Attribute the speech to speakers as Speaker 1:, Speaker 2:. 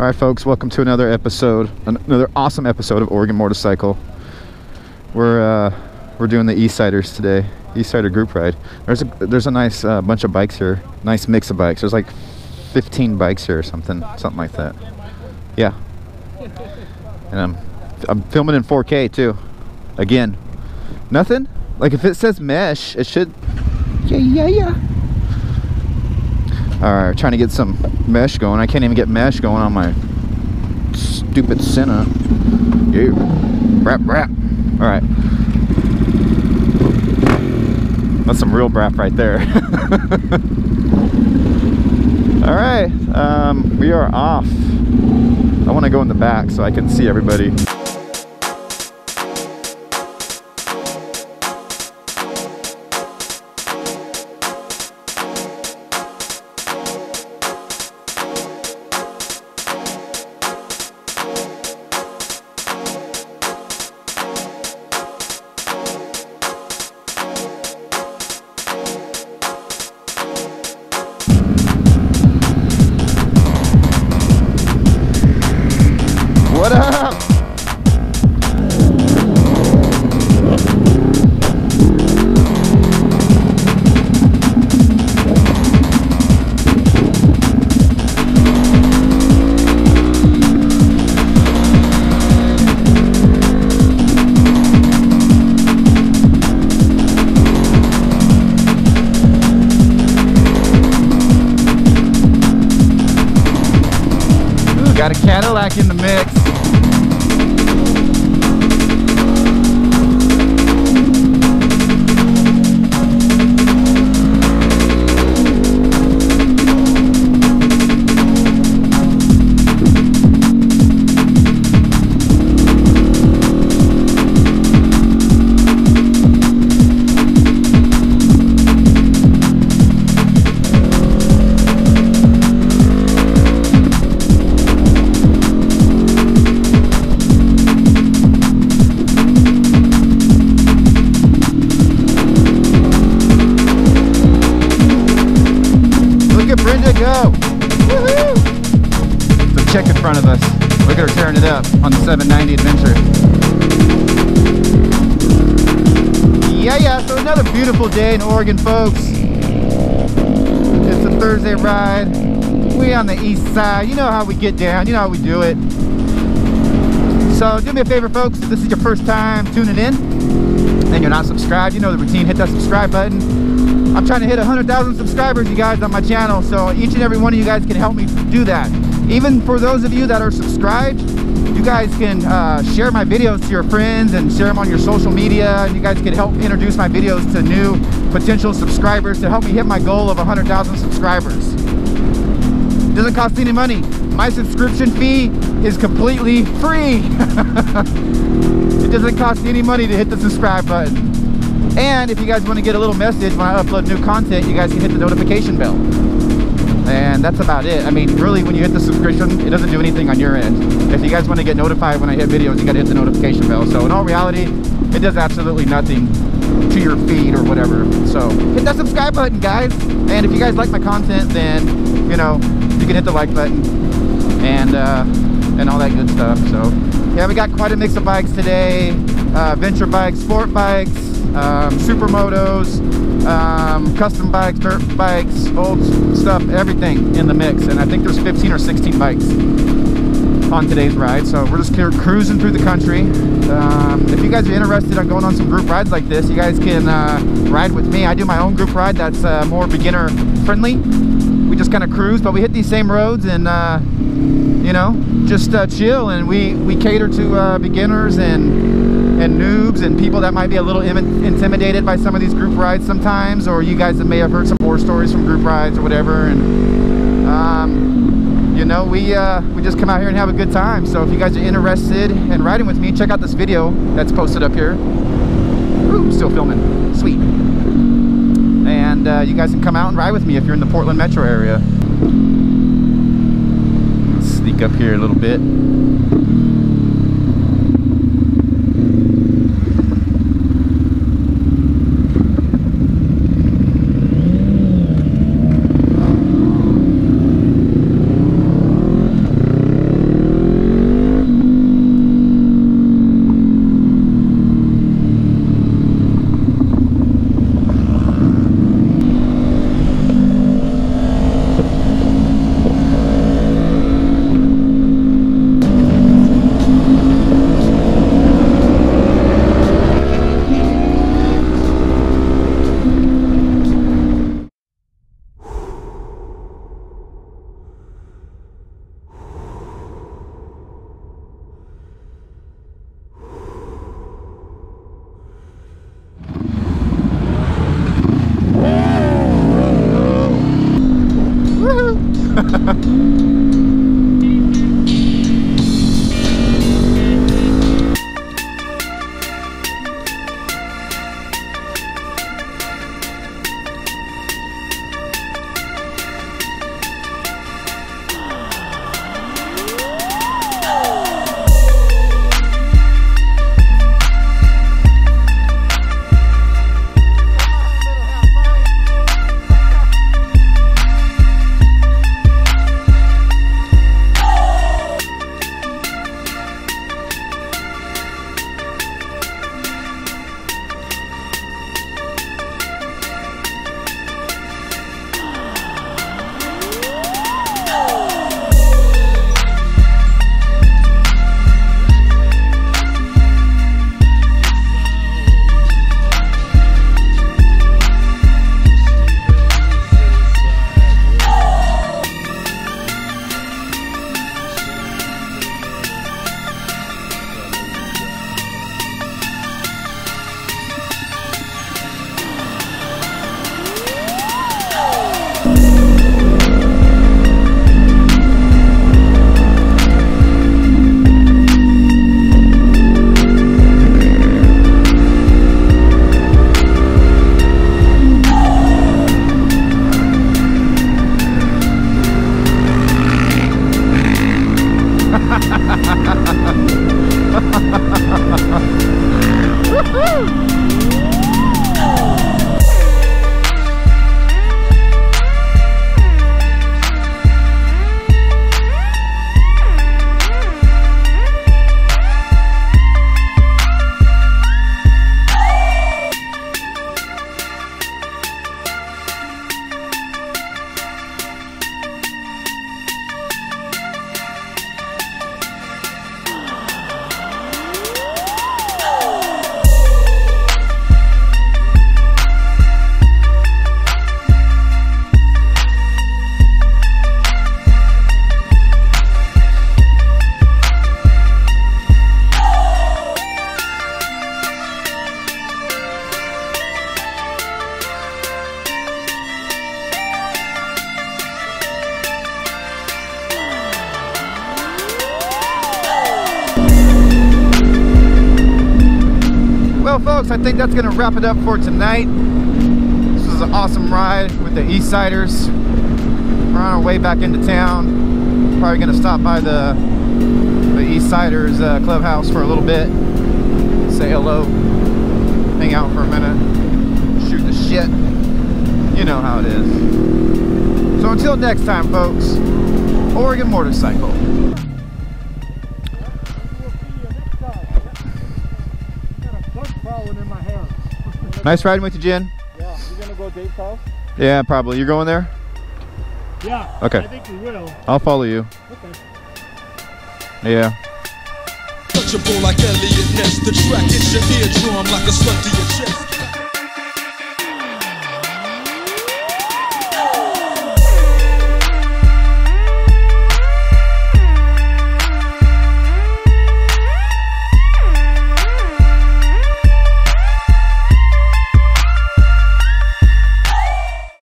Speaker 1: All right, folks, welcome to another episode, another awesome episode of Oregon Motorcycle. We're doing the EastSiders today, EastSider group ride. There's a nice bunch of bikes here, nice mix of bikes. There's like 15 bikes here or something like that. Yeah, and I'm filming in 4K too. Again, nothing. Like if it says mesh, it should. Yeah. Alright, trying to get some mesh going. I can't even get mesh going on my stupid Senna. Yeah. Brap. Alright. That's some real brap right there. Alright, we are off. I want to go in the back so I can see everybody. What up? Ooh, got a Cadillac in the mix. Go! Woohoo! The chick in front of us. Look at her tearing it up on the 790 Adventure. Yeah, so another beautiful day in Oregon, folks. It's a Thursday ride. We on the east side. You know how we get down. You know how we do it. So do me a favor, folks. If this is your first time tuning in and you're not subscribed, you know the routine. Hit that subscribe button. I'm trying to hit 100,000 subscribers, you guys, on my channel, so each and every one of you guys can help me do that. Even for those of you that are subscribed, you guys can share my videos to your friends and share them on your social media, and you guys can help introduce my videos to new potential subscribers to help me hit my goal of 100,000 subscribers. It doesn't cost any money. My subscription fee is completely free. It doesn't cost any money to hit the subscribe button. And if you guys want to get a little message when I upload new content, you guys can hit the notification bell. And that's about it. I mean, really, when you hit the subscription, it doesn't do anything on your end. If you guys want to get notified when I hit videos, you got to hit the notification bell. So in all reality, it does absolutely nothing to your feed or whatever. So hit that subscribe button, guys. And if you guys like my content, then, you know, you can hit the like button and all that good stuff. So yeah, we got quite a mix of bikes today. Venture bikes, sport bikes, supermotos, custom bikes, dirt bikes, old stuff, everything in the mix. And I think there's 15 or 16 bikes on today's ride. So we're just cruising through the country. If you guys are interested in going on some group rides like this, you guys can ride with me. I do my own group ride that's more beginner friendly. We just kind of cruise, but we hit these same roads and you know, just chill, and we cater to beginners and noobs and people that might be a little intimidated by some of these group rides sometimes, or you guys that may have heard some horror stories from group rides or whatever. And you know, we just come out here and have a good time. So if you guys are interested in riding with me, check out this video that's posted up here. Ooh, still filming. Sweet. And you guys can come out and ride with me if you're in the Portland metro area. Let's sneak up here a little bit. folks, I think that's gonna wrap it up for tonight. This was an awesome ride with the EastSiders. We're on our way back into town. Probably gonna stop by the EastSiders clubhouse for a little bit. Say hello. Hang out for a minute. Shoot the shit. You know how it is. So until next time, folks, Oregon Motorcycle. Nice riding with you, Jen.
Speaker 2: Yeah, you gonna go Dave's house?
Speaker 1: Yeah, probably. You're going there?
Speaker 2: Yeah.
Speaker 1: Okay.
Speaker 2: I think we will.
Speaker 1: I'll follow you.
Speaker 2: Okay.
Speaker 1: Yeah.
Speaker 3: Touchable like Elliot Ness, the track hits your eardrum like a slug to your chest.